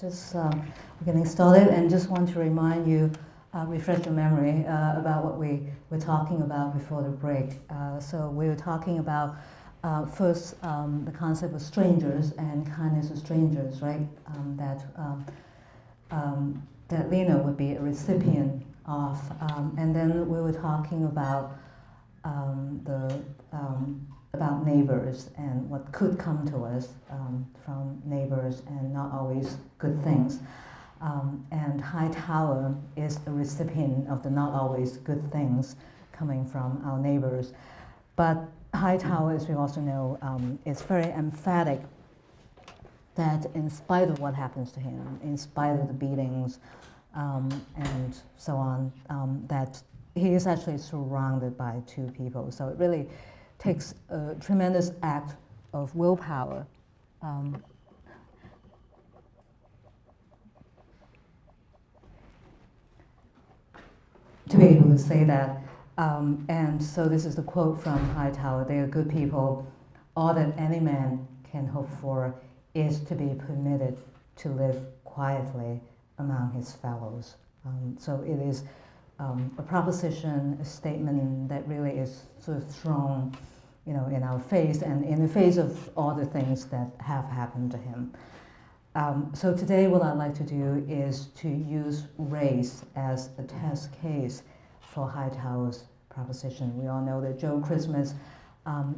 Just we're getting started, and just want to remind you, refresh your memory about what we were talking about before the break. So we were talking about first the concept of strangers and kindness of strangers, right? That Lena would be a recipient of, and then we were talking about about neighbors and what could come to us from neighbors, and not always good things. And Hightower is a recipient of the not always good things coming from our neighbors. But Hightower, as we also know, is very emphatic that in spite of what happens to him, in spite of the beatings and so on, that he is actually surrounded by two people. So it really takes a tremendous act of willpower to be able to say that. And so this is the quote from Hightower: "They are good people. All that any man can hope for is to be permitted to live quietly among his fellows." So it is a proposition, a statement that really is sort of thrown, in our face, and in the face of all the things that have happened to him. So today what I'd like to do is to use race as a test case for Hightower's proposition. We all know that Joe Christmas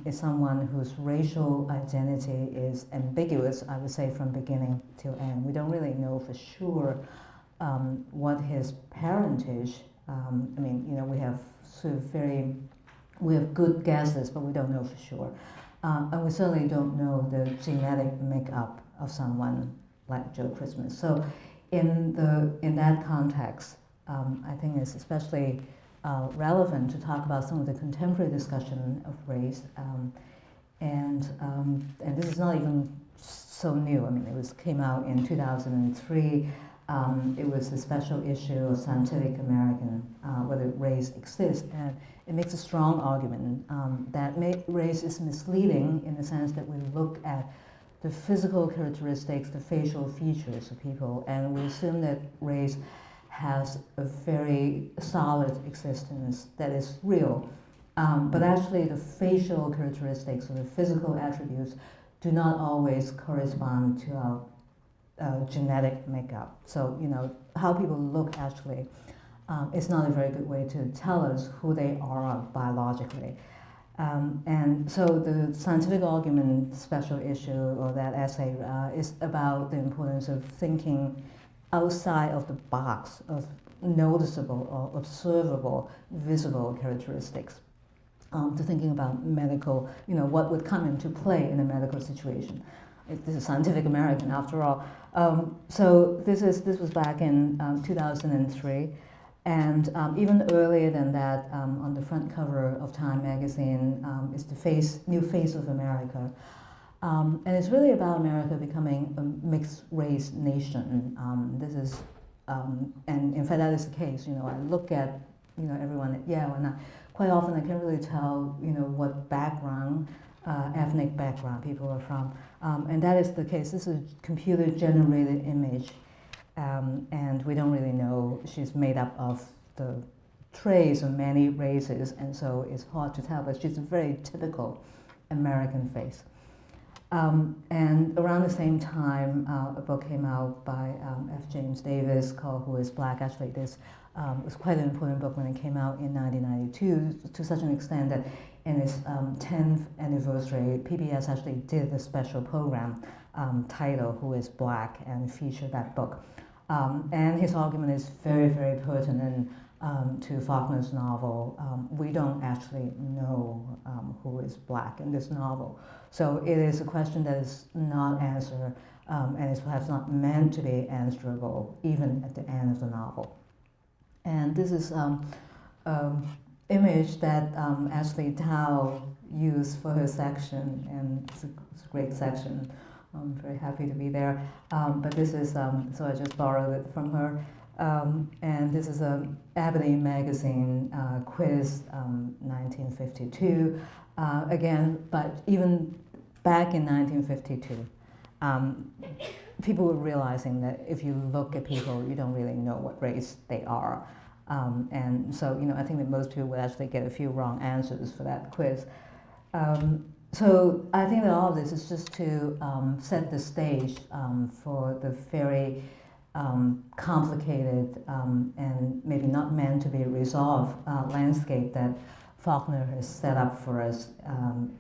is someone whose racial identity is ambiguous, I would say, from beginning till end. We don't really know for sure what his parentage. We have sort of we have good guesses, but we don't know for sure. And we certainly don't know the genetic makeup of someone like Joe Christmas. So in that context, I think it's especially relevant to talk about some of the contemporary discussion of race. And this is not even so new. It came out in 2003. It was a special issue of Scientific American, whether race exists, and it makes a strong argument that race is misleading in the sense that we look at the physical characteristics, the facial features of people, and we assume that race has a very solid existence that is real. But actually the facial characteristics or the physical attributes do not always correspond to our genetic makeup. So, how people look actually is not a very good way to tell us who they are biologically. And so the scientific argument special issue, or that essay, is about the importance of thinking outside of the box of noticeable or observable, visible characteristics, to thinking about medical, what would come into play in a medical situation. This is Scientific American, after all. So this was back in 2003, and even earlier than that, on the front cover of Time magazine is the new face of America. And it's really about America becoming a mixed-race nation. This is, and in fact that is the case. I look at, everyone at Yale, and quite often I can't really tell, what background, ethnic background people are from. And that is the case. This is a computer-generated image, and we don't really know. She's made up of the traits of many races, and so it's hard to tell, but she's a very typical American face. And around the same time, a book came out by F. James Davis called Who is Black? Actually, this was quite an important book when it came out in 1992, to such an extent that in its 10th anniversary, PBS actually did a special program titled Who is Black? And featured that book. And his argument is very, very pertinent to Faulkner's novel. We don't actually know who is black in this novel. So it is a question that is not answered, and is perhaps not meant to be answerable even at the end of the novel. And this is image that Ashley Tao used for her section, and it's a great section. I'm very happy to be there. But this is, so I just borrowed it from her. And this is a Ebony magazine quiz, 1952. Again, but even back in 1952, people were realizing that if you look at people, you don't really know what race they are. And so, I think that most people would actually get a few wrong answers for that quiz. So I think that all of this is just to set the stage for the very complicated and maybe not meant to be resolved landscape that Faulkner has set up for us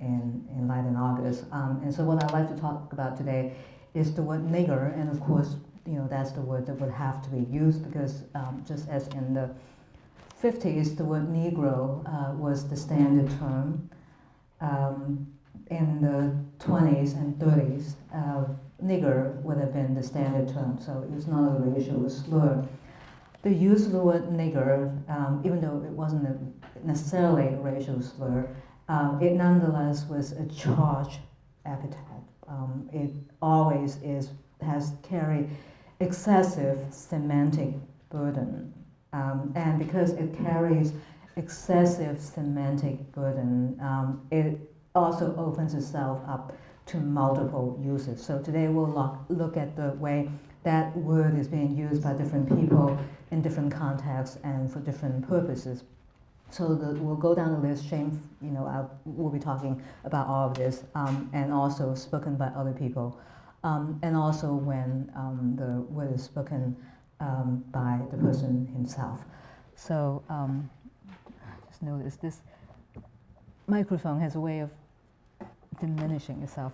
in Light and August. And so what I'd like to talk about today is the word nigger, and of course, that's the word that would have to be used because just as in the 50s, the word Negro was the standard term. In the 20s and 30s, nigger would have been the standard term, so it was not a racial slur. The use of the word nigger, even though it wasn't necessarily a racial slur, it nonetheless was a charged epithet. It always has carried excessive semantic burden. And because it carries excessive semantic burden, it also opens itself up to multiple uses. So today we'll look at the way that word is being used by different people in different contexts and for different purposes. So we'll go down the list. We'll be talking about all of this, and also spoken by other people, and also when the word is spoken by the person himself. So just notice this microphone has a way of diminishing itself.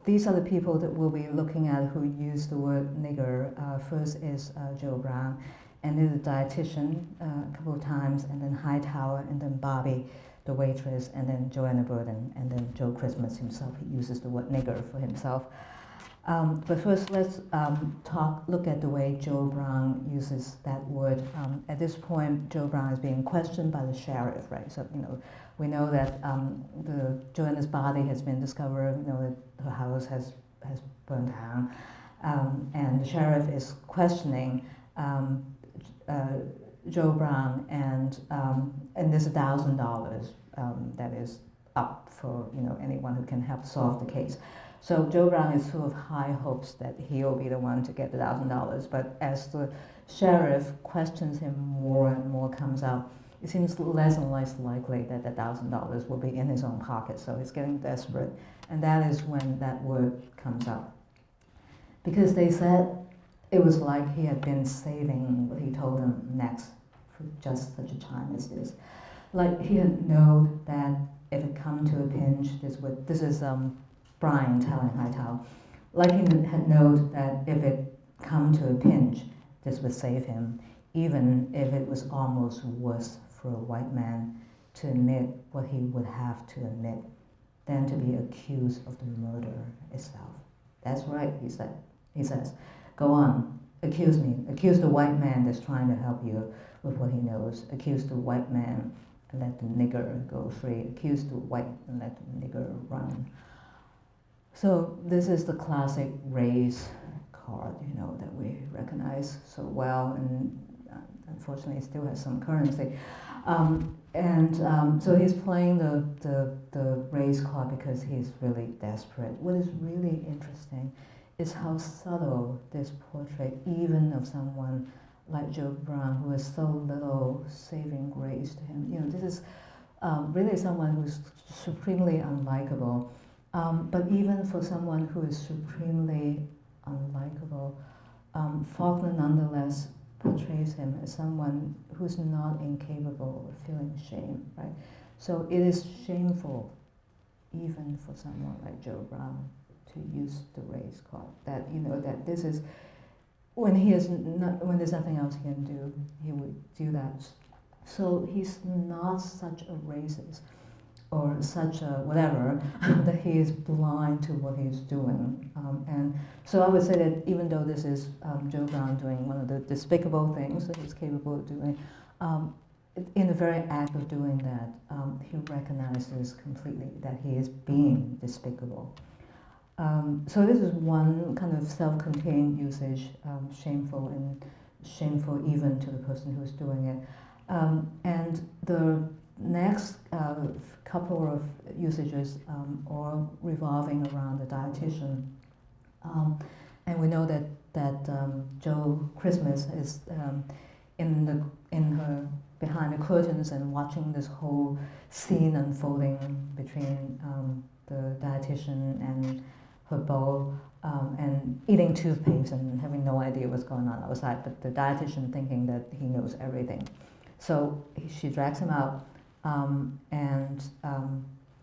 These are the people that we'll be looking at who use the word nigger. First is Joe Brown, and then the dietitian a couple of times, and then Hightower, and then Bobbie, the waitress, and then Joanna Burden, and then Joe Christmas himself. He uses the word nigger for himself. But first, let's look at the way Joe Brown uses that word. At this point, Joe Brown is being questioned by the sheriff, right? So, we know that Joanna's body has been discovered, that her house has burned down, and the sheriff is questioning Joe Brown, and there's $1,000 that is up for anyone who can help solve the case. So Joe Brown is full of high hopes that he'll be the one to get the $1,000, but as the sheriff questions him more and more comes out, it seems less and less likely that the $1,000 will be in his own pocket, so he's getting desperate, and that is when that word comes up. Because they said it was like he had been saving what he told them next for just such a time as this. Like he had known that if it come to a pinch, this is Brian telling Hightower, like he had known that if it come to a pinch, this would save him, even if it was almost worse for a white man to admit what he would have to admit than to be accused of the murder itself. That's right, he said. He says, go on, accuse me. Accuse the white man that's trying to help you with what he knows. Accuse the white man and let the nigger go free. Accuse the white and let the nigger run. So this is the classic race card, that we recognize so well, and unfortunately it still has some currency. So he's playing the race card because he's really desperate. What is really interesting is how subtle this portrait, even of someone like Joe Brown, who has so little saving grace to him. This is really someone who's supremely unlikable. But even for someone who is supremely unlikable, Faulkner nonetheless portrays him as someone who's not incapable of feeling shame, right? So it is shameful, even for someone like Joe Brown, to use the race card. That that this is when there's nothing else he can do, he would do that. So he's not such a racist or such a whatever that he is blind to what he's doing. And so I would say that even though this is Joe Brown doing one of the despicable things that he's capable of doing, in the very act of doing that, he recognizes completely that he is being despicable. So this is one kind of self-contained usage, shameful and shameful even to the person who's doing it. And next couple of usages are revolving around the dietitian. And we know that Jo Christmas is in her behind the curtains and watching this whole scene unfolding between the dietitian and her beau, and eating toothpaste and having no idea what's going on outside, but the dietitian thinking that he knows everything. So she drags him out, and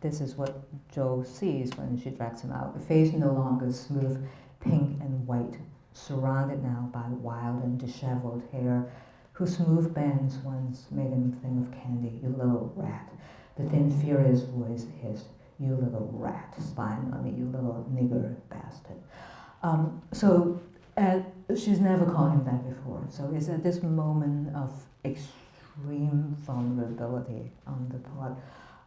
this is what Jo sees when she drags him out. The face no longer smooth, pink and white, surrounded now by wild and disheveled hair, whose smooth bands once made him think of candy. You little rat. The thin, furious voice hissed, you little rat, spying on me, you little nigger bastard. She's never called him that before. So it's at this moment of extreme vulnerability on the part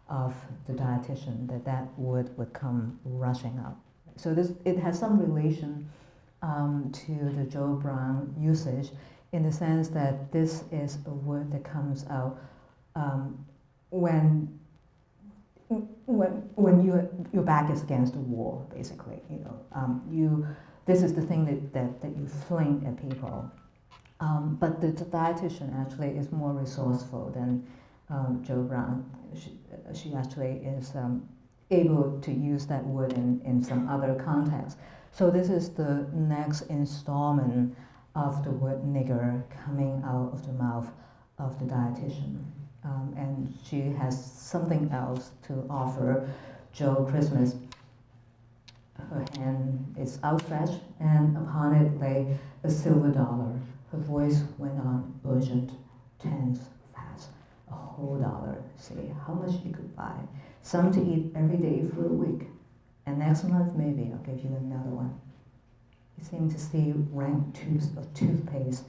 of the dietitian that word would come rushing out. So it has some relation to the Jo Brown usage, in the sense that this is a word that comes out when your back is against the wall, basically. This is the thing that you fling at people. But the dietitian actually is more resourceful than Jo Brown. She actually is able to use that word in some other context. So this is the next installment of the word nigger coming out of the mouth of the dietitian. And she has something else to offer Jo Christmas. Her hand is outstretched, and upon it lay a silver dollar. Her voice went on, urgent, tense, fast. A whole dollar, say how much you could buy. Some to eat every day for a week. And next month, maybe I'll give you another one. He seemed to see rank tubes of toothpaste,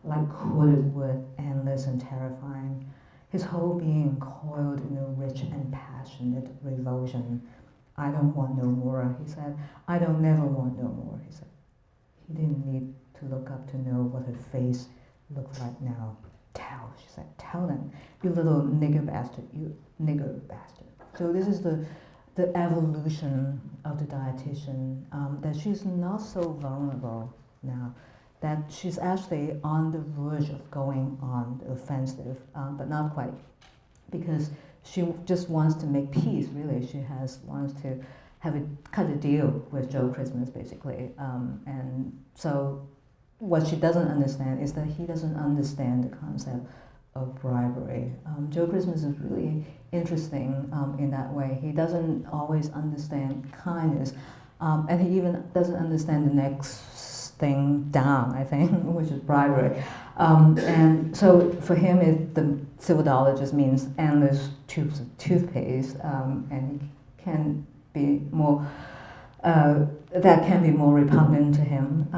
like corded wood, endless and terrifying. His whole being coiled in a rich and passionate revulsion. I don't want no more, he said. I don't never want no more, he said. He didn't need to look up to know what her face looked like now. Tell, she said, tell them, you little nigger bastard, you nigger bastard. So this is the evolution of the dietitian, that she's not so vulnerable now, that she's actually on the verge of going on the offensive, but not quite, because she just wants to make peace, really. She wants to cut a deal with Jo Christmas, basically. And so what she doesn't understand is that he doesn't understand the concept of bribery. Jo Christmas is really interesting in that way. He doesn't always understand kindness, and he even doesn't understand the next thing down, I think, which is bribery. And so for him, the silver dollar just means endless tubes of toothpaste, and he can be more, that can be more repugnant to him.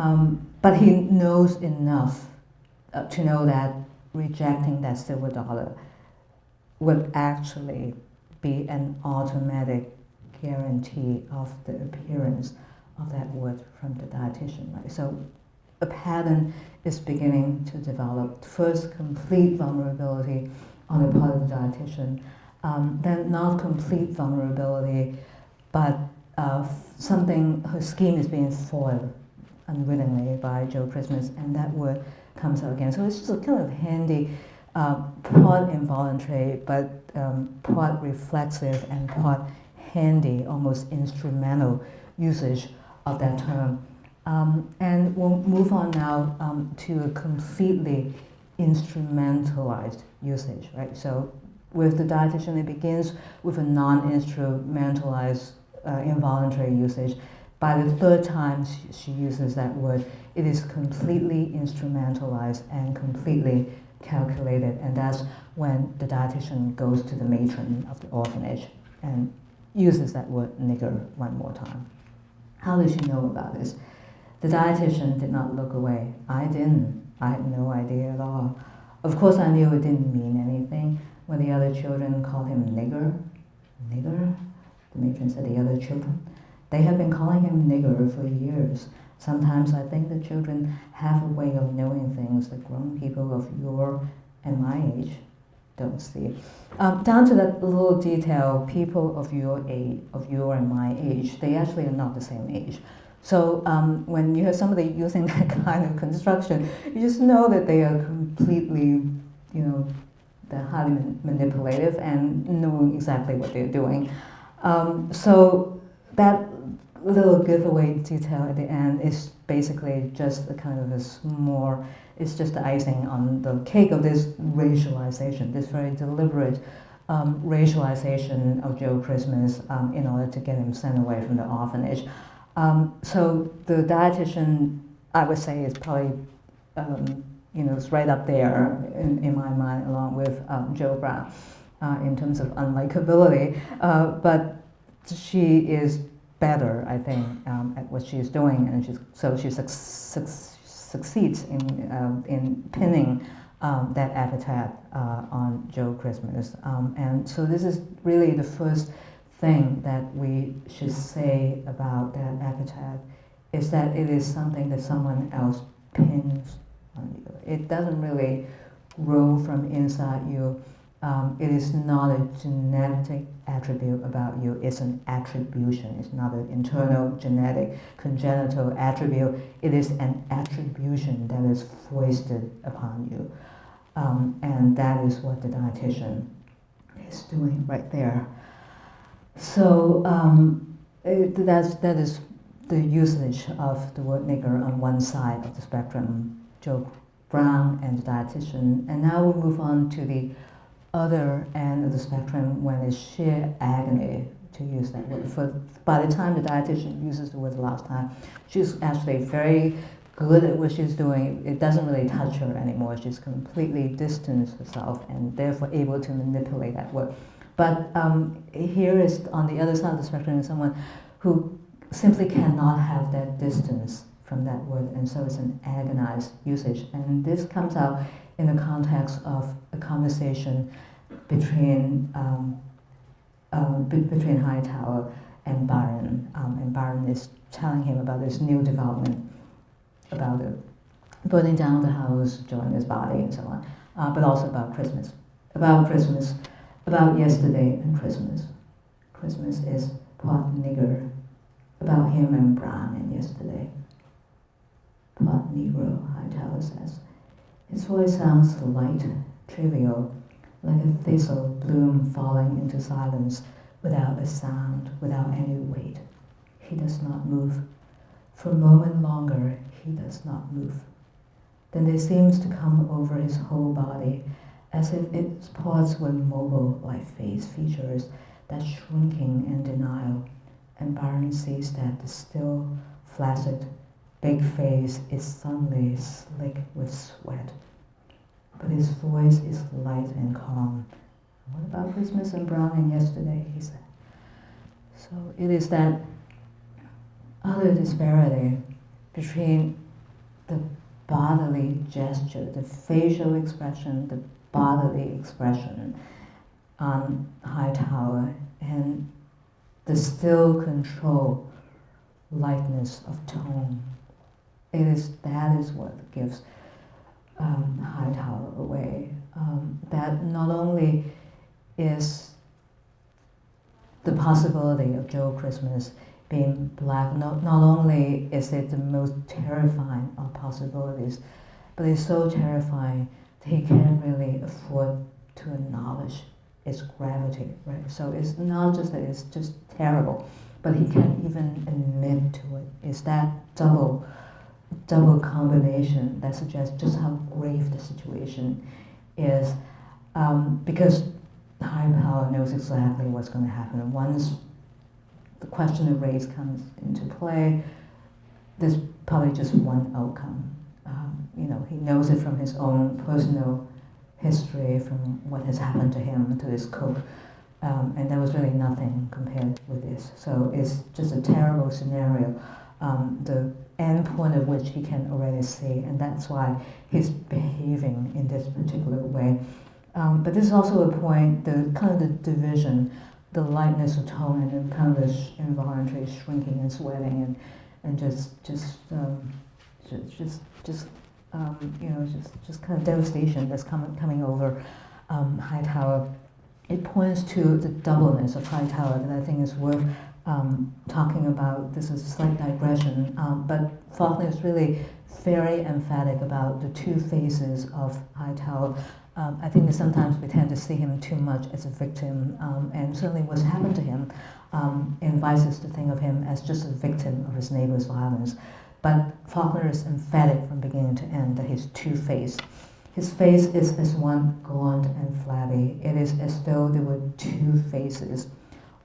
But he knows enough to know that rejecting that silver dollar would actually be an automatic guarantee of the appearance of that word from the dietitian. Right? So a pattern is beginning to develop. First, complete vulnerability on the part of the dietitian, then not complete vulnerability, but something, her scheme is being foiled unwittingly by Jo Christmas, and that word comes out again. So it's just a kind of handy, part involuntary, but part reflexive and part handy, almost instrumental usage of that term. And we'll move on now to a completely instrumentalized usage, right? So with the dietitian, it begins with a non-instrumentalized involuntary usage. By the third time she uses that word, it is completely instrumentalized and completely calculated, and that's when the dietitian goes to the matron of the orphanage and uses that word nigger one more time. How does she know about this? The dietitian did not look away. I didn't. I had no idea at all. Of course I knew it didn't mean anything when the other children called him nigger. Nigger? The matron said, the other children? They have been calling him nigger for years. Sometimes I think the children have a way of knowing things that grown people of your and my age don't see. Down to that little detail, people of your age, of your and my age, they actually are not the same age. So when you have somebody using that kind of construction, you just know that they are completely, they're highly manipulative and knowing exactly what they're doing. So that little giveaway detail at the end is basically just a kind of a small, it's just the icing on the cake of this racialization, this very deliberate racialization of Joe Christmas in order to get him sent away from the orphanage. So the Dietitian, I would say, is probably, it's right up there in my mind, along with Joe Brown, in terms of unlikability. But she is better, I think, at what she's doing, and she succeeds in pinning that epithet on Joe Christmas. And so this is really the first thing that we should say about that epithet, is that it is something that someone else pins on you. It doesn't really grow from inside you. It is not a genetic attribute about you, it's an attribution. It's not an internal genetic congenital attribute. It is an attribution that is foisted upon you. And that is what the Dietitian is doing right there. So that is the usage of the word nigger on one side of the spectrum, Joe Brown and the Dietitian. And now we move on to the other end of the spectrum when it's sheer agony, to use that word. By the time the Dietitian uses the word the last time, she's actually very good at what she's doing. It doesn't really touch her anymore. She's completely distanced herself and therefore able to manipulate that word. But here is, on the other side of the spectrum, is someone who simply cannot have that distance from that word, and so it's an agonized usage. And this comes out in the context of a conversation between Hightower and Byron. And Byron is telling him about this new development, about the burning down the house, Joanna's body, and so on, but also about Christmas, about yesterday and Christmas. Christmas is pot nigger, about him and Brown and yesterday. Pot Negro, Hightower says. His voice sounds light, trivial, like a thistle bloom falling into silence without a sound, without any weight. He does not move. For a moment longer, he does not move. Then there seems to come over his whole body, as if its parts were mobile like face features, that shrinking in denial. And Byron sees that the still, flaccid, big face is suddenly slick with sweat. But his voice is light and calm. What about Christmas and Brown and yesterday, he said. So it is that utter disparity between the bodily gesture, the facial expression, the bodily expression on Hightower, and the still control, lightness of tone. That is what gives Hightower away. That not only is the possibility of Joe Christmas being black, not only is it the most terrifying of possibilities, but it's so terrifying that he can't really afford to acknowledge its gravity, right? So it's not just that it's just terrible, but he can't even admit to it. It's that double combination that suggests just how grave the situation is, because Hightower knows exactly what's going to happen. Once the question of race comes into play, there's probably just one outcome. He knows it from his own personal history, from what has happened to him, to his cook, and there was really nothing compared with this. So it's just a terrible scenario, the end point of which he can already see, and that's why he's behaving in this particular way. But this is also a point, the kind of the division, the lightness of tone, and then kind of this involuntary shrinking and sweating, and just kind of devastation that's coming over Hightower, it points to the doubleness of Hightower that I think is worth talking about. This is a slight digression, but Faulkner is really very emphatic about the two faces of Hightower. I think that sometimes we tend to see him too much as a victim, and certainly what's happened to him invites us to think of him as just a victim of his neighbor's violence. But Faulkner is emphatic from beginning to end that he's two-faced. His face is as one gaunt and flabby. It is as though there were two faces,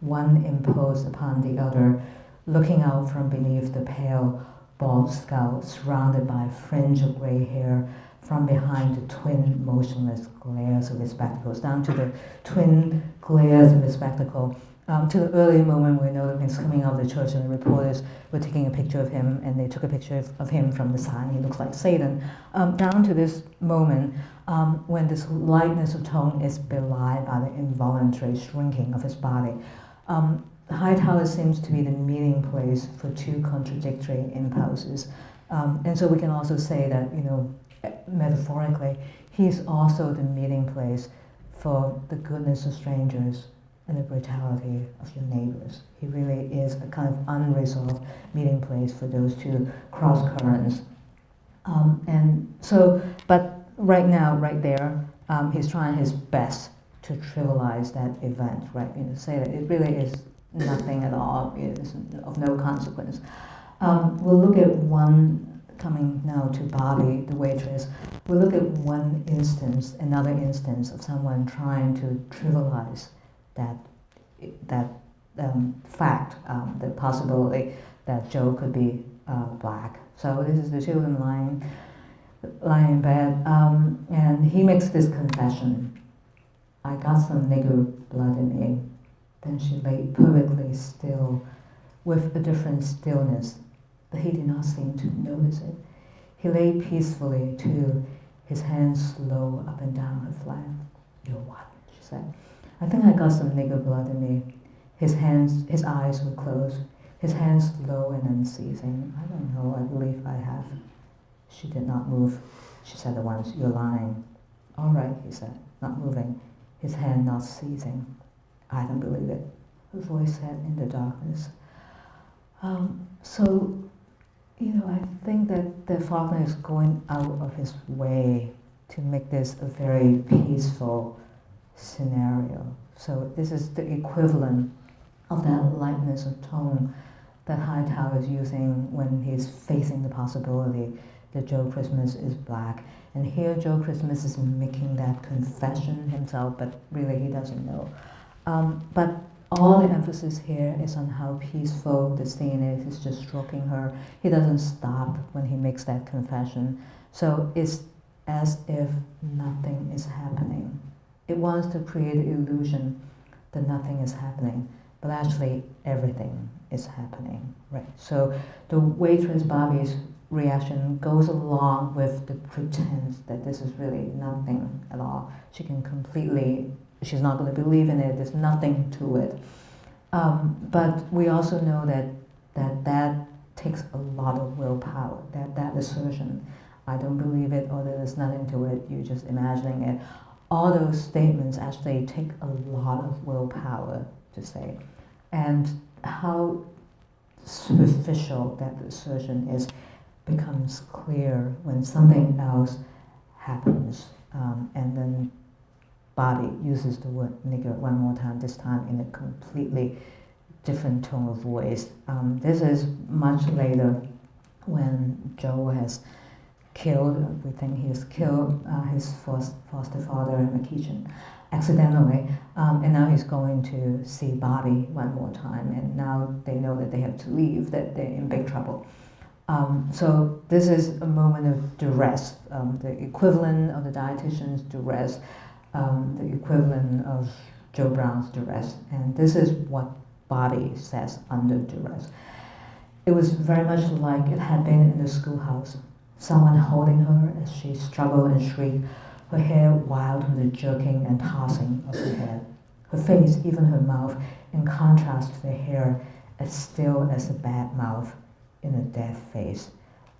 one imposed upon the other, looking out from beneath the pale, bald skull, surrounded by a fringe of gray hair, from behind the twin motionless glares of his spectacles, down to the twin glares of his spectacle, to the early moment we know that he's coming out of the church and the reporters were taking a picture of him and they took a picture of him from the side, he looks like Satan, down to this moment when this lightness of tone is belied by the involuntary shrinking of his body. Hightower seems to be the meeting place for two contradictory impulses. And so we can also say that, you know, metaphorically, he's also the meeting place for the goodness of strangers and the brutality of your neighbors. He really is a kind of unresolved meeting place for those two cross currents. And so, but right now, right there, he's trying his best to trivialize that event, right? You know, say that it really is nothing at all, it is of no consequence. We'll look at one, coming now to Bobbie, the waitress, we'll look at one instance, another instance of someone trying to trivialize that fact, the possibility that Joe could be black. So this is the children lying in bed, and he makes this confession. I got some nigger blood in me. Then she lay perfectly still, with a different stillness, but he did not seem to notice it. He lay peacefully too, his hands slow up and down her flank. You're what? She said. I think I got some nigger blood in me. His eyes were closed, his hands slow and unceasing. I don't know, I believe I have. She did not move. She said at once, you're lying. All right, he said, not moving, his hand not ceasing. I don't believe it, her voice said in the darkness. So, you know, I think that Faulkner is going out of his way to make this a very peaceful scenario. So this is the equivalent of that lightness of tone that Hightower is using when he's facing the possibility that Joe Christmas is black. And here Joe Christmas is making that confession himself, but really he doesn't know. But all the emphasis here is on how peaceful the scene is. He's just stroking her. He doesn't stop when he makes that confession. So it's as if nothing is happening. It wants to create the illusion that nothing is happening, but actually everything is happening, right? So the waitress Bobbie's reaction goes along with the pretense that this is really nothing at all. She can completely, she's not going to believe in it, there's nothing to it. But we also know that takes a lot of willpower, that assertion. I don't believe it, or there's nothing to it, you're just imagining it. All those statements actually take a lot of willpower to say. And how superficial that assertion is becomes clear when something else happens. And then Bobbie uses the word nigger one more time, this time in a completely different tone of voice. This is much later when Joe has killed, we think he has killed his foster father in the kitchen accidentally, and now he's going to see Bobbie one more time, and now they know that they have to leave, that they're in big trouble. So this is a moment of duress, the equivalent of the dietitian's duress, the equivalent of Joe Brown's duress, and this is what Bobbie says under duress. It was very much like it had been in the schoolhouse, someone holding her as she struggled and shrieked, her hair wild with the jerking and tossing of her head. Her face, even her mouth, in contrast to the hair, as still as a bad mouth in a dead face.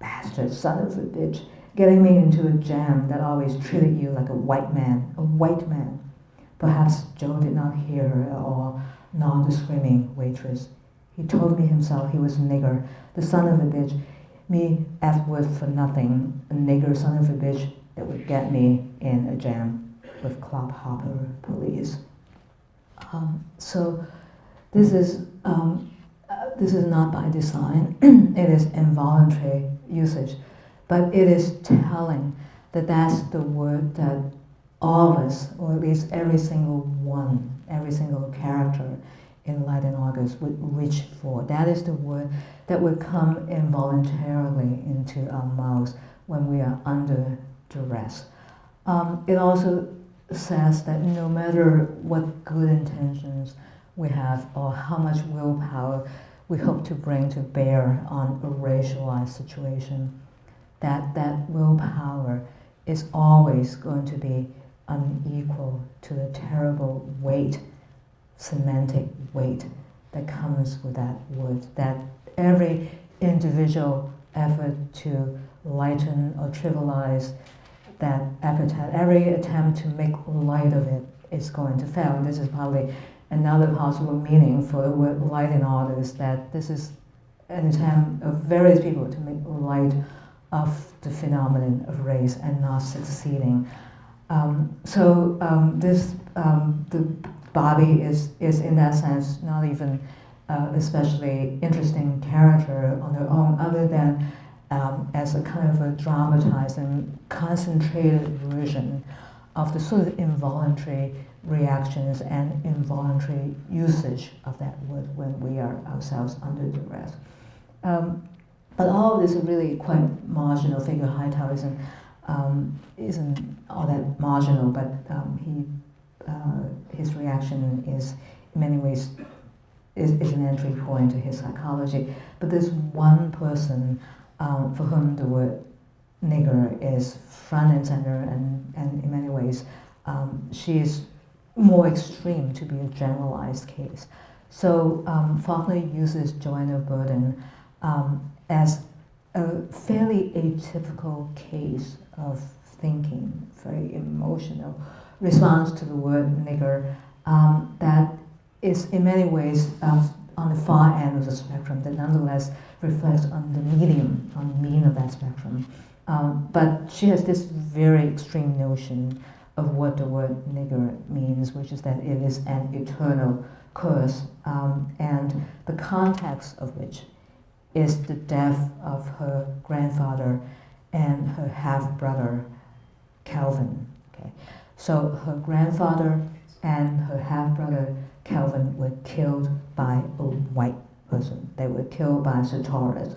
Bastard, son of a bitch, getting me into a jam that always treated you like a white man, a white man. Perhaps Joe did not hear her at all, nor the screaming waitress. He told me himself he was a nigger, the son of a bitch, me afterward for nothing, a nigger son of a bitch that would get me in a jam with clodhopper police. So this is not by design. It is involuntary usage, but it is telling that that's the word that all of us, or at least every single one, every single character in Light in August would reach for. That is the word that would come involuntarily into our mouths when we are under duress. It also says that no matter what good intentions we have or how much willpower we hope to bring to bear on a racialized situation, that willpower is always going to be unequal to the terrible weight, semantic weight that comes with that word, that every individual effort to lighten or trivialize that epithet, every attempt to make light of it is going to fail. And this is probably another possible meaning for the word light in August, is that this is an attempt of various people to make light of the phenomenon of race and not succeeding. The Bobbie is in that sense not even especially interesting character on her own, other than as a kind of a dramatized and concentrated version of the sort of involuntary reactions and involuntary usage of that word when we are ourselves under duress. But all of this is really quite marginal. Figure Hightower isn't all that marginal, but his reaction is in many ways is an entry point to his psychology. But there's one person for whom the word nigger is front and center, and in many ways she is more extreme to be a generalized case. So Faulkner uses Joanna Burden as a fairly atypical case of thinking, very emotional response to the word nigger that is in many ways on the far end of the spectrum, that nonetheless reflects on the medium, on the mean of that spectrum. But she has this very extreme notion of what the word nigger means, which is that it is an eternal curse, and the context of which is the death of her grandfather and her half-brother, Calvin. Okay? So her grandfather and her half-brother, Calvin, were killed by a white person. They were killed by Sartorius.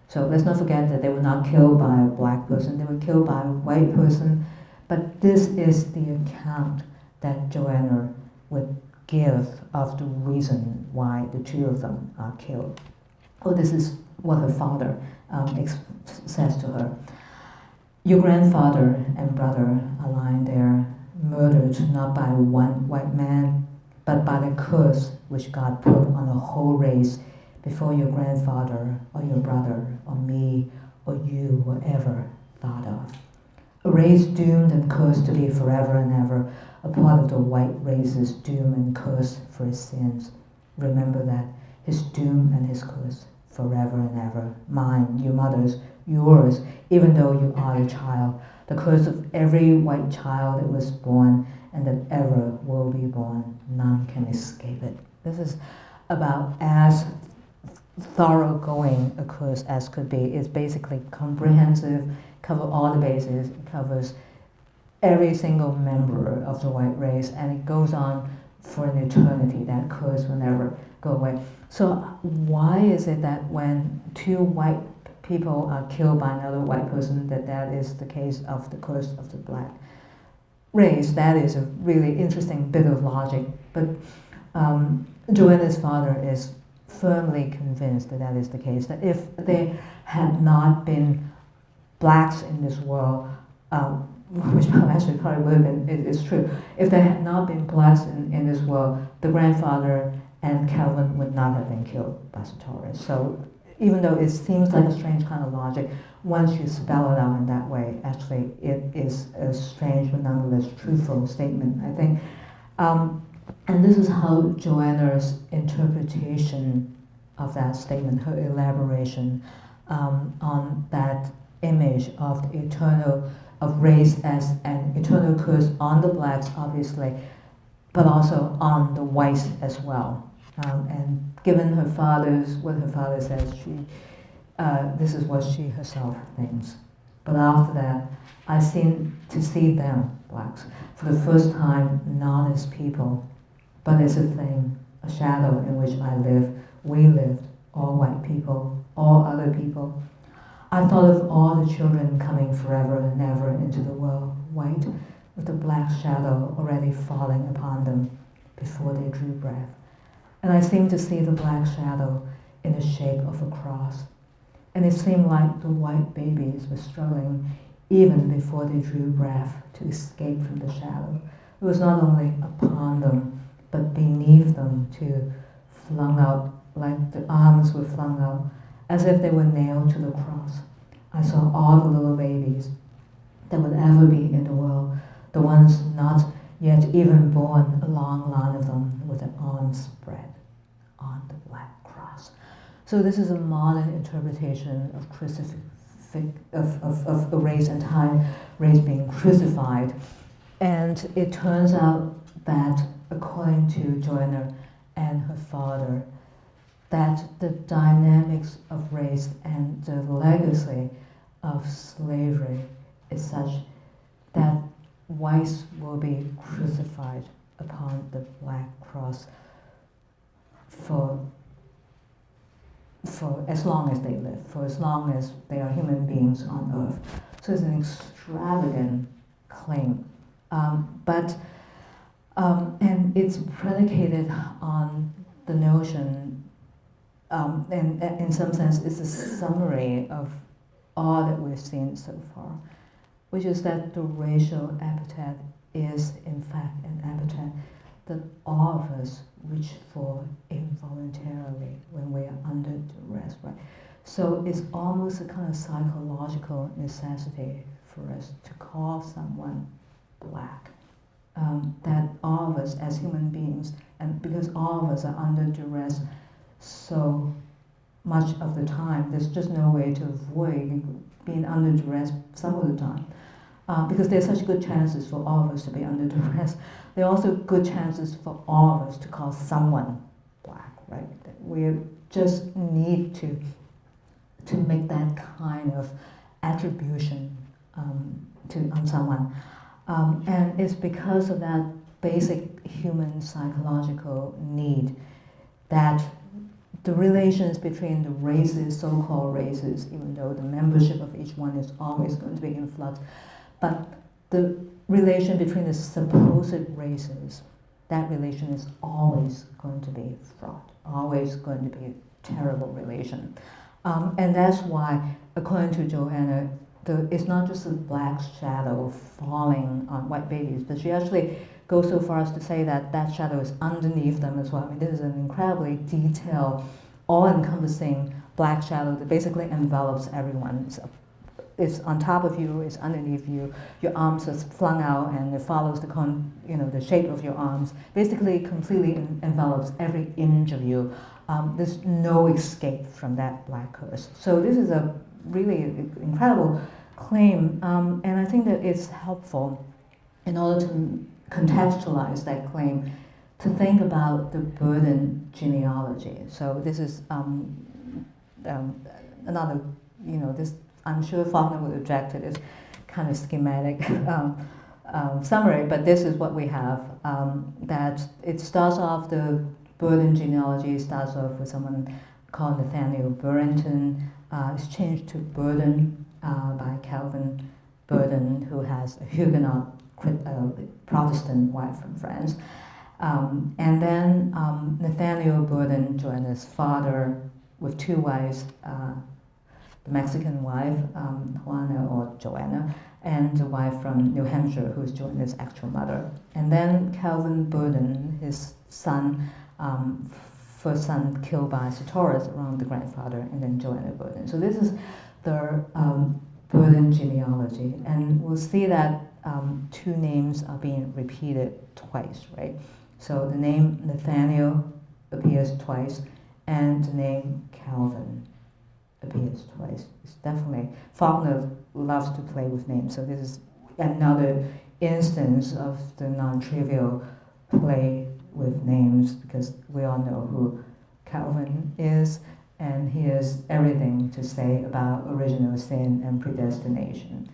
So let's not forget that they were not killed by a black person, they were killed by a white person. But this is the account that Joanna would give of the reason why the two of them are killed. Oh, this is what her father says to her. Your grandfather and brother are lying there, murdered not by one white man, but by the curse which God put on a whole race before your grandfather or your brother or me or you were ever thought of. A race doomed and cursed to be forever and ever a part of the white race's doom and curse for his sins. Remember that, his doom and his curse forever and ever. Mine, your mother's, yours, even though you are a child. The curse of every white child that was born and that ever will be born. None can escape it. This is about as thoroughgoing a curse as could be. It's basically comprehensive, covers all the bases, it covers every single member of the white race, and it goes on for an eternity. That curse will never go away. So why is it that when two white people are killed by another white person, that is the case of the curse of the black race? That is a really interesting bit of logic. But Joanna's father is firmly convinced that is the case, that if there had not been blacks in this world, which actually probably would have been, it's true, if there had not been blacks in this world, the grandfather and Calvin would not have been killed by Sartorius. So even though it seems like a strange kind of logic, once you spell it out in that way, actually it is a strange but nonetheless truthful statement, I think. And this is how Joanna's interpretation of that statement, her elaboration on that image of the eternal, of race as an eternal curse on the blacks, obviously, but also on the whites as well. And given her what her father says, this is what she herself thinks. But after that, I seem to see them, blacks, for the first time, not as people, but as a thing, a shadow in which I live, we lived, all white people, all other people. I thought of all the children coming forever and ever into the world, white, with the black shadow already falling upon them before they drew breath. And I seemed to see the black shadow in the shape of a cross. And it seemed like the white babies were struggling even before they drew breath to escape from the shadow. It was not only upon them, but beneath them too, flung out, like the arms were flung out, as if they were nailed to the cross. I saw all the little babies that would ever be in the world, the ones not yet even born, a long line of them with their arms spread on the black cross. So this is a modern interpretation of of a race, entire race being crucified. And it turns out that, according to Joanna and her father, that the dynamics of race and the legacy of slavery is such that whites will be crucified upon the black cross for as long as they live, for as long as they are human beings on earth. So it's an extravagant claim. And it's predicated on the notion, and in some sense it's a summary of all that we've seen so far, which is that the racial epithet is in fact an epithet that all of us reach for involuntarily when we are under duress, right? So it's almost a kind of psychological necessity for us to call someone black. That all of us as human beings, and because all of us are under duress so much of the time, there's just no way to avoid being under duress some of the time. Because there's such good chances for all of us to be under duress. There are also good chances for all of us to call someone black, right? We just need to make that kind of attribution on someone. And it's because of that basic human psychological need that the relations between the races, so-called races, even though the membership of each one is always going to be in flux, but the relation between the supposed races, that relation is always going to be fraught, always going to be a terrible relation. And that's why, according to Joanna, it's not just a black shadow falling on white babies, but she actually goes so far as to say that that shadow is underneath them as well. I mean, this is an incredibly detailed, all-encompassing black shadow that basically envelops everyone. It's on top of you, it's underneath you, your arms are flung out and it follows the shape of your arms, basically completely envelops every inch of you. There's no escape from that black curse. So this is a really incredible claim, and I think that it's helpful in order to contextualize that claim to think about the Burden genealogy. So this is another, this, I'm sure Faulkner would object to this kind of schematic summary, but this is what we have. That it starts off, the Burden genealogy starts off with someone called Nathaniel Burrington. It's changed to Burden by Calvin Burden, who has a Huguenot Protestant wife from France. And then Nathaniel Burden, Joanna's father, with two wives, the Mexican wife, Juana or Joanna, and the wife from New Hampshire, who is Joanna's actual mother. And then Calvin Burden, his son, first son killed by Sartorius around the grandfather, and then Joanna Burden. So this is the Burden genealogy, and we'll see that two names are being repeated twice, right? So the name Nathaniel appears twice, and the name Calvin appears twice. It's definitely, Faulkner loves to play with names, so this is another instance of the non-trivial play with names, because we all know who Calvin is, and he has everything to say about original sin and predestination.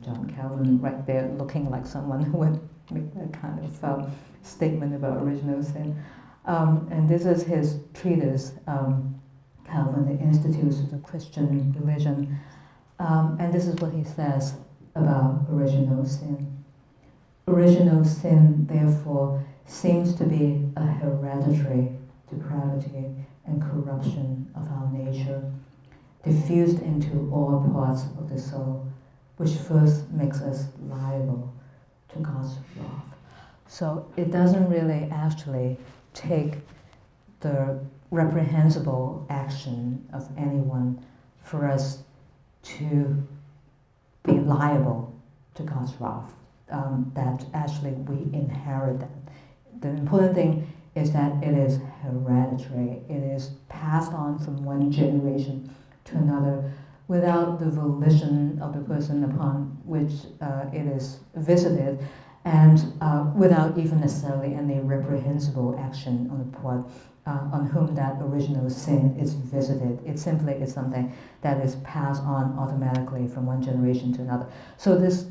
John Calvin, right there, looking like someone who would make that kind of statement about original sin. And this is his treatise, Calvin, the Institutes of the Christian Religion. And this is what he says about original sin. Original sin, therefore, seems to be a hereditary depravity and corruption of our nature, diffused into all parts of the soul, which first makes us liable to God's wrath. So it doesn't really actually take the reprehensible action of anyone for us to be liable to God's wrath. That actually we inherit that. The important thing is that it is hereditary. It is passed on from one generation to another without the volition of the person upon which it is visited, and without even necessarily any reprehensible action on the part on whom that original sin is visited. It simply is something that is passed on automatically from one generation to another. So this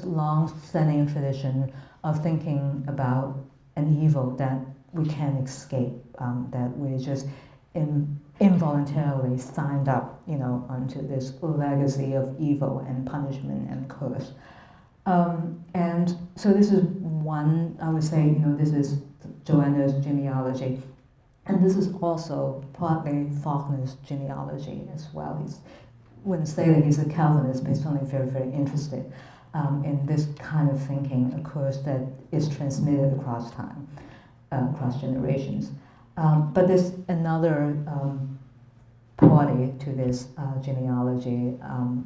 long-standing tradition of thinking about an evil that we can't escape, that we just involuntarily signed up, onto this legacy of evil and punishment and curse. And so this is one, I would say, this is Joanna's genealogy. And this is also partly Faulkner's genealogy as well. He wouldn't say that he's a Calvinist, but he's only very, very interested in this kind of thinking, a course that is transmitted across time, across generations. But there's another party to this genealogy,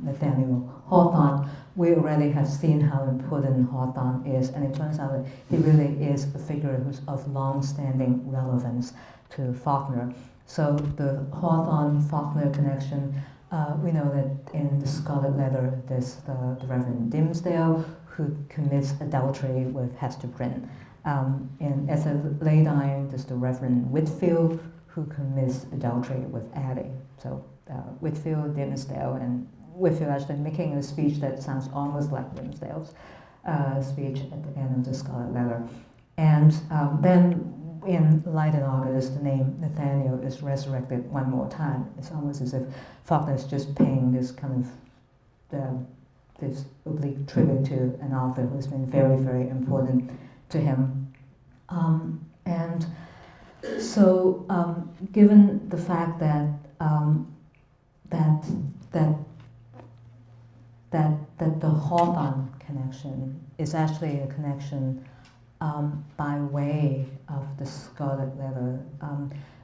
Nathaniel Hawthorne. We already have seen how important Hawthorne is, and it turns out that he really is a figure who's of long-standing relevance to Faulkner. So the Hawthorne-Faulkner connection, we know that in the Scarlet Letter, there's the Reverend Dimmesdale, who commits adultery with Hester Prynne. In As a Lay Dying, there's the Reverend Whitfield, who commits adultery with Addie. So Whitfield, Dimmesdale, and Whitfield actually making a speech that sounds almost like Dimmesdale's speech at the end of the Scarlet Letter. And then in Light in August, the name Nathaniel is resurrected one more time. It's almost as if Faulkner is just paying this kind of this oblique tribute to an author who's been very, very important to him. And so, given the fact that the Hawthorne connection is actually a connection by way of the Scarlet Letter,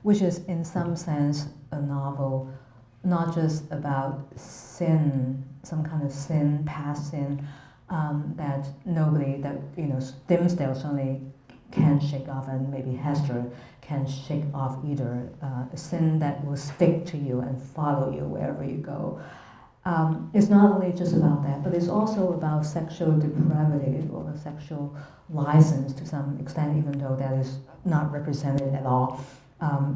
which is in some sense a novel not just about sin, some kind of sin, past sin, that Dimmesdale certainly can shake off, and maybe Hester can shake off either, a sin that will stick to you and follow you wherever you go. It's not only just about that, but it's also about sexual depravity or the sexual license to some extent, even though that is not represented at all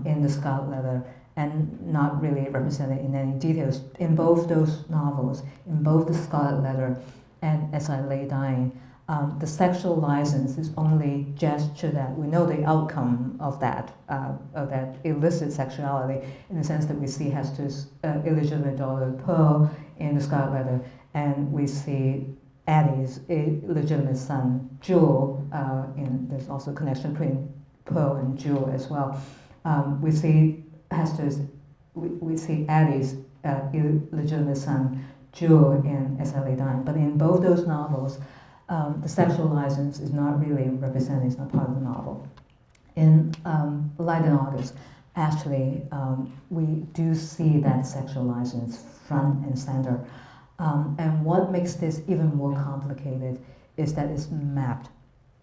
in the Scarlet Letter, and not really represented in any details. In both those novels, in both the Scarlet Letter and As I Lay Dying, the sexual license is only gesture that we know the outcome of that illicit sexuality, in the sense that we see Hester's illegitimate daughter Pearl in the Scarlet Letter, and we see Addie's illegitimate son Jewel. There's also a connection between Pearl and Jewel as well. We see Addie's illegitimate son Jewel in As I Lay Dying, but in both those novels, the sexual license is not really represented, it's not part of the novel. In Light in August, actually, we do see that sexual license front and center. And what makes this even more complicated is that it's mapped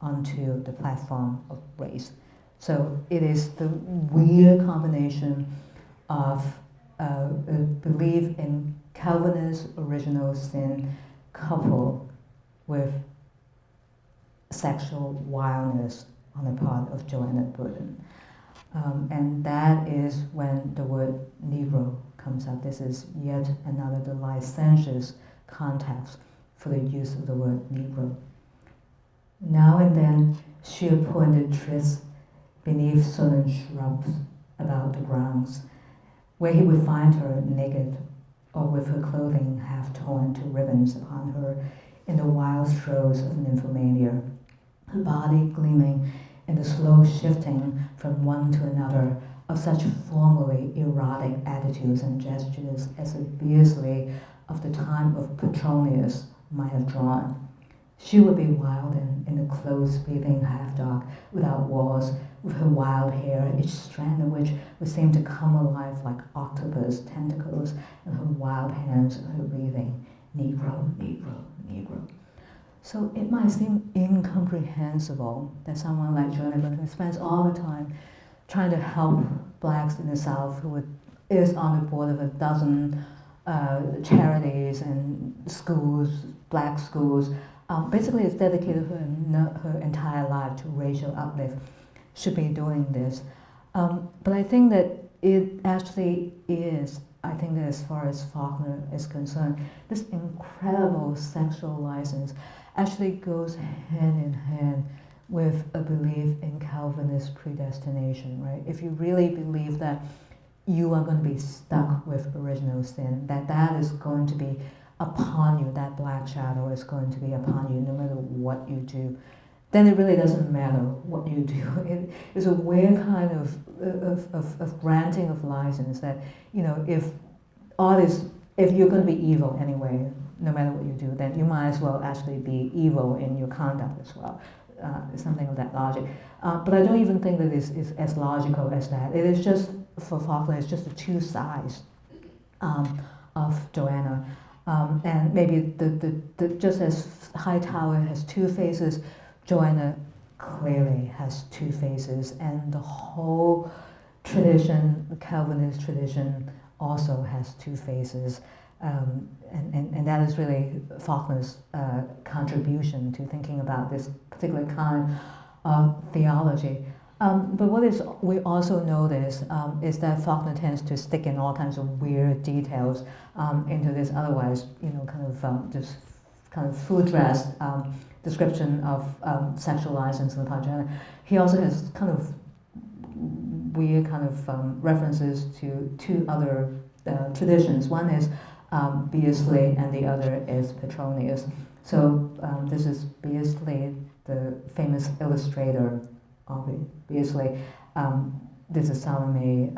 onto the platform of race. So it is the weird combination of a belief in Calvinist original sin coupled with sexual wildness on the part of Joanna Burden. And that is when the word Negro comes up. This is yet another, the licentious context for the use of the word Negro. Now and then, she appointed trysts beneath certain shrubs about the grounds, where he would find her naked or with her clothing half torn to ribbons upon her in the wild throes of nymphomania, her body gleaming in the slow shifting from one to another of such formally erotic attitudes and gestures as a Beardsley of the time of Petronius might have drawn. She would be wild in the close-breathing half-dark, without walls, with her wild hair, each strand of which would seem to come alive like octopus tentacles, and her wild hands and her breathing, Negro, Negro, Negro. So it might seem incomprehensible that someone like Joanna Burden, who spends all the time trying to help blacks in the South, who is on the board of a dozen charities and schools, black schools, basically has dedicated her entire life to racial uplift, should be doing this. But I think that it actually is, I think that as far as Faulkner is concerned, this incredible sexual license actually goes hand in hand with a belief in Calvinist predestination, right? If you really believe that you are going to be stuck with original sin, that is going to be upon you, that black shadow is going to be upon you no matter what you do, then it really doesn't matter what you do. It is a weird kind of granting of license that, you know, if you're going to be evil anyway, no matter what you do, then you might as well actually be evil in your conduct as well. Something of that logic. But I don't even think that it's as logical as that. It is just, for Faulkner, it's just the two sides of Joanna. And maybe just as Hightower has two faces, Joanna clearly has two faces, and the whole tradition, the Calvinist tradition, also has two faces. And that is really Faulkner's contribution to thinking about this particular kind of theology. But what we also notice is that Faulkner tends to stick in all kinds of weird details into this otherwise, you know, this kind of full dress description of sexual license in the Joanna. He also has kind of weird kind of references to two other traditions. One is Beardsley, and the other is Petronius. So this is Beardsley, the famous illustrator of Beardsley. This is Salome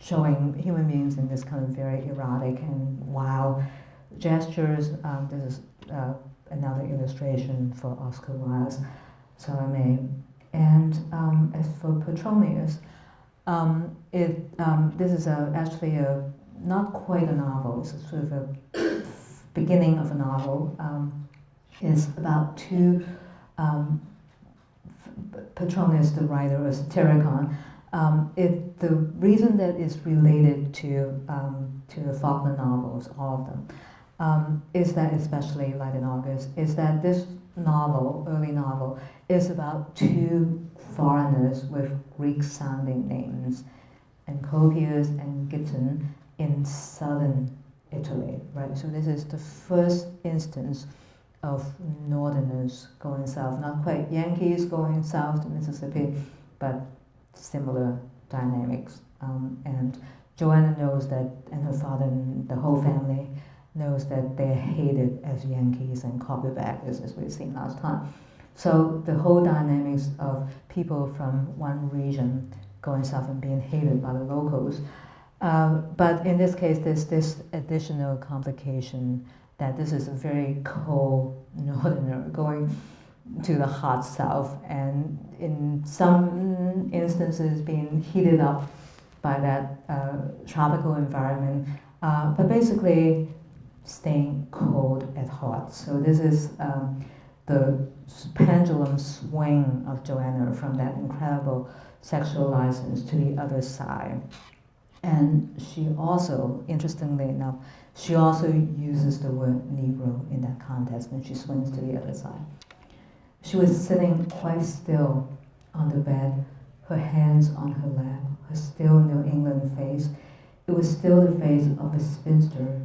showing human beings in this kind of very erotic and wild gestures. This is another illustration for Oscar Wilde's Salome. And as for Petronius, this is actually not quite a novel. It's a sort of a beginning of a novel. It's about two, Petronius, the writer of Satyricon. The reason that it's related to the Faulkner novels, all of them, is that, especially Light in August, is that this novel, early novel, is about two foreigners with Greek-sounding names, Encopius and Giton, in southern Italy, right? So this is the first instance of northerners going south, not quite Yankees going south to Mississippi, but similar dynamics. And Joanna knows that, and her father and the whole family knows that they're hated as Yankees and carpetbaggers, as we've seen last time. So the whole dynamics of people from one region going south and being hated by the locals. But in this case, there's this additional complication that this is a very cold northerner going to the hot south, and in some instances being heated up by that tropical environment, but basically staying cold at heart. So this is the pendulum swing of Joanna from that incredible sexual license to the other side. And she also, interestingly enough, she also uses the word Negro in that context when she swings to the other side. She was sitting quite still on the bed, her hands on her lap, her still New England face. It was still the face of a spinster,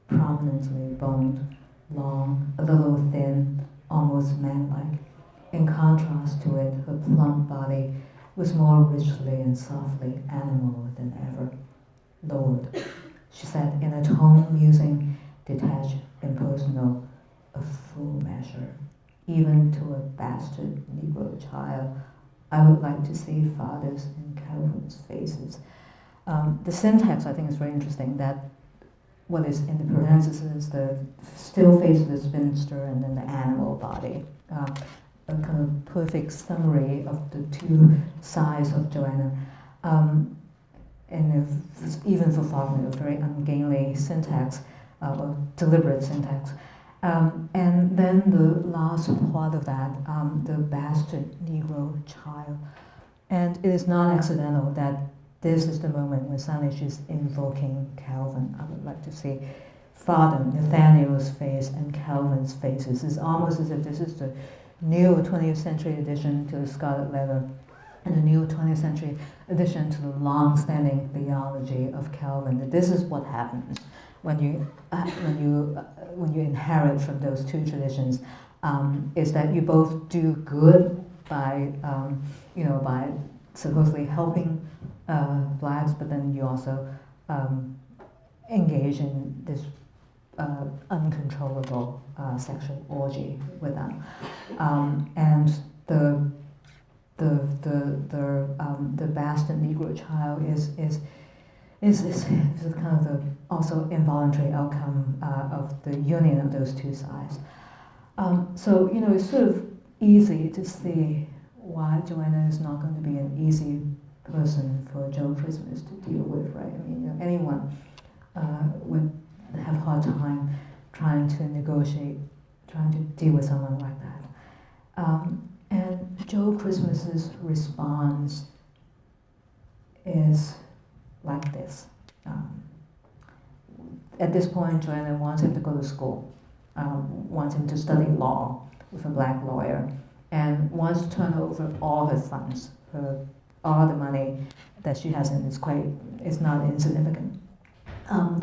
prominently boned, long, a little thin, almost man-like. In contrast to it, her plump body was more richly and softly animal than ever. Lord, she said in a tone musing, detached, impersonal, a full measure. Even to a bastard Negro child, I would like to see fathers in Calvin's faces. The syntax, I think, is very interesting, that what is in the parentheses, the still face of the spinster and then the animal body. A kind of perfect summary of the two sides of Joanna. And even for Faulkner, a very ungainly syntax, or deliberate syntax. And then the last part of that, the bastard Negro child. And it is not accidental that this is the moment when suddenly she's invoking Calvin. I would like to see Father Nathaniel's face and Calvin's faces. It's almost as if this is the new 20th century addition to the Scarlet Letter and the new 20th century addition to the long-standing theology of Calvin. That this is what happens when you inherit from those two traditions, is that you both do good by by supposedly helping blacks, but then you also engage in this uncontrollable sexual orgy with them, and the bastard Negro child is kind of the also involuntary outcome of the union of those two sides. So it's sort of easy to see why Joanna is not going to be an easy person for Joe Christmas to deal with, right? I mean, anyone would have a hard time trying to negotiate, trying to deal with someone like that. And Joe Christmas's response is like this. At this point, Joanna wants him to go to school, wants him to study law with a black lawyer, and wants to turn over all her funds, all the money that she has in it's not insignificant. Wants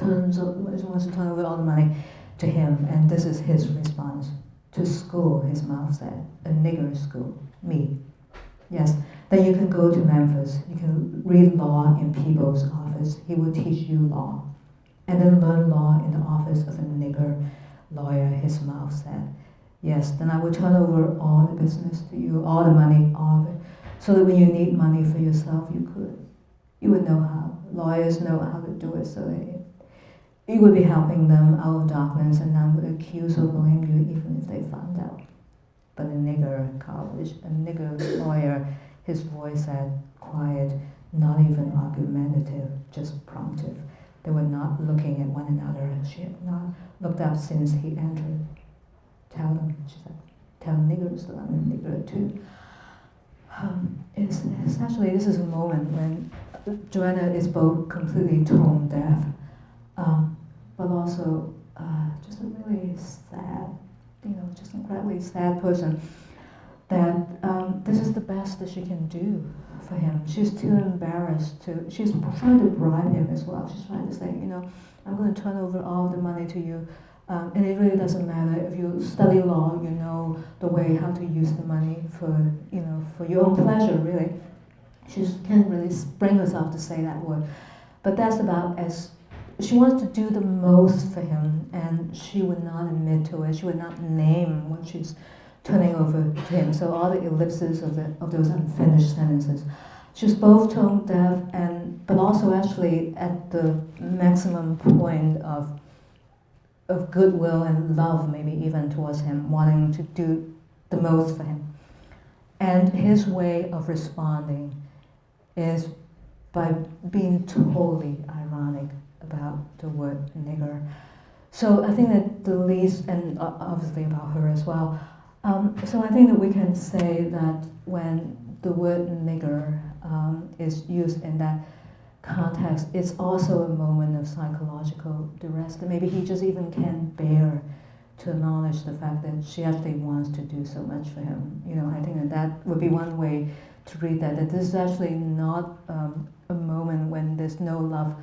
to turn over all the money to him, and this is his response. To school, his mouth said, a nigger school, me. Yes, then you can go to Memphis, you can read law in Peebles' office, he will teach you law. And then learn law in the office of a nigger lawyer, his mouth said. Yes, then I will turn over all the business to you, all the money, all of it, so that when you need money for yourself, you could. You would know how. Lawyers know how to do it, so you would be helping them out of darkness, and none would accuse or blame you even if they found out. But a nigger college, a nigger lawyer, his voice said, quiet, not even argumentative, just promptive. They were not looking at one another. She had not looked up since he entered. Tell them, she said. Tell niggers that I'm a nigger too. Essentially, this is a moment when Joanna is both completely tone deaf, but also just a really sad, just incredibly sad person, that this is the best that she can do for him. She's too embarrassed she's trying to bribe him as well. She's trying to say, I'm going to turn over all the money to you, and it really doesn't matter if you study law, you know the way how to use the money for your own pleasure, really. She can't really bring herself to say that word, but that's about as she wants to do the most for him, and she would not admit to it. She would not name what she's turning over to him. So all the ellipses of those unfinished sentences. She's both tone deaf but also actually at the maximum point of goodwill and love, maybe even towards him, wanting to do the most for him. And his way of responding is by being totally ironic about the word nigger. So I think that the least, and obviously about her as well, so I think that we can say that when the word nigger is used in that context, it's also a moment of psychological duress, that maybe he just even can't bear to acknowledge the fact that she actually wants to do so much for him. You know, I think that that would be one way to read that, that this is actually not a moment when there's no love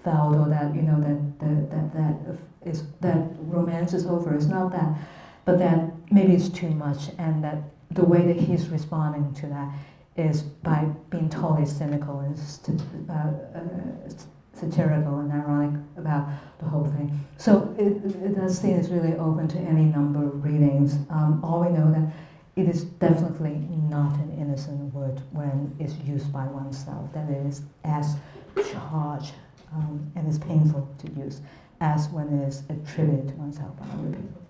felt, or that, you know, that romance is over. It's not that, but that maybe it's too much, and that the way that he's responding to that is by being totally cynical and satirical and ironic about the whole thing. So that scene is really open to any number of readings. All we know that it is definitely not an innocent word when it's used by oneself, that it is as charged and is painful to use as when it is attributed to oneself by other people.